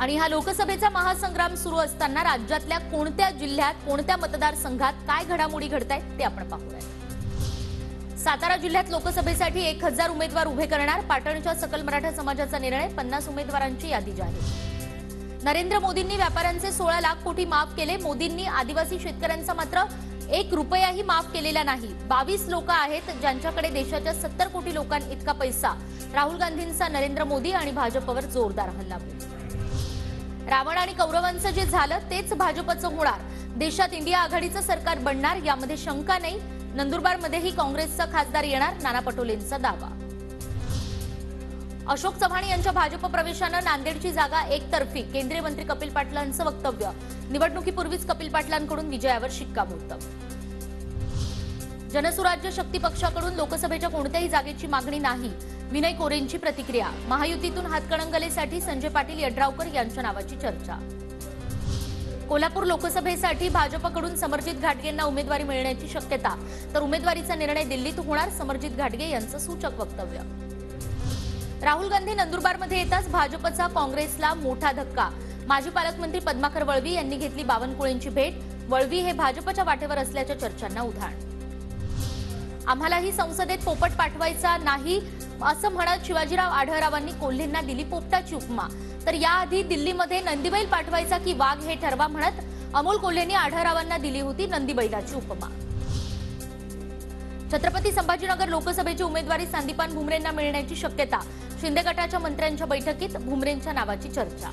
आणि हा लोकसभेचा महासंग्राम सुरू असताना राज्यातल्या कोणत्या जिल्ह्यात कोणत्या मतदारसंघात काय घडामोडी घडतायत ते आपण पाहूया। सातारा जिल्ह्यात लोकसभेसाठी 1000 उमेदवार उभे करणार पाटणच्या सकल मराठा समाजाचा निर्णय, 50 उमेदवारांची यादी जाहीर। नरेंद्र मोदींनी व्यापाऱ्यांचे 16 लाख कोटी माफ केले, मोदींनी आदिवासी शेतकऱ्यांचा मात्र 1 रुपयाही माफ केलेला नाही। 22 लोक आहेत ज्यांच्याकडे देशाच्या 70 कोटी लोकांइतका पैसा। राहुल गांधींचा नरेंद्र मोदी आणि भाजपवर जोरदार हल्लाबोल। रावण आणि कौरवांचं जे झालं तेच भाजपचं होणार, देशात इंडिया आघाडीचं सरकार बनणार यामध्ये शंका नाही। नंदुरबारमध्येही काँग्रेसचा खासदार येणार, नाना पटोलेंचा दावा। अशोक चव्हाण यांच्या भाजप प्रवेशानं नांदेडची जागा एकतर्फी, केंद्रीय मंत्री कपिल पाटलांचं वक्तव्य। निवडणुकीपूर्वीच कपिल पाटलांकडून विजयावर शिक्कामोर्तब। जनसुराज्य शक्ती पक्षाकडून लोकसभेच्या कोणत्याही जागेची मागणी नाही, विनय कोरेंची प्रतिक्रिया। महायुतीतून हातकणंगलेसाठी संजय पाटील यड्रावकर यांच्या नावाची चर्चा। कोल्हापूर लोकसभेसाठी भाजपकडून समरजित घाटगेंना उमेदवारी मिळण्याची शक्यता, तर उमेदवारीचा निर्णय दिल्लीत होणार, समरजित घाटगे यांचं सूचक वक्तव्य। राहुल गांधी नंदुरबारमध्ये येताच भाजपचा काँग्रेसला मोठा धक्का, माजी पालकमंत्री पद्माकर वळवी यांनी घेतली बावनकुळेंची भेट। वळवी हे भाजपच्या वाटेवर असल्याच्या चर्चांना उधाण। आम्हालाही संसदेत पोपट पाठवायचा नाही असं म्हणत शिवाजीराव आढळरावांनी कोल्हेंना दिली पोपटाची उपमा, तर याआधी दिल्लीमध्ये नंदीबैल पाठवायचा की वाघ हे ठरवा म्हणत अमोल कोल्हेंनी आढळरावांना दिली होती नंदीबैलाची उपमा। छत्रपती संभाजीनगर लोकसभेची उमेदवारी संदीपान भुमरेंना मिळण्याची शक्यता, शिंदे गटाच्या मंत्र्यांच्या बैठकीत भुमरेंच्या नावाची चर्चा।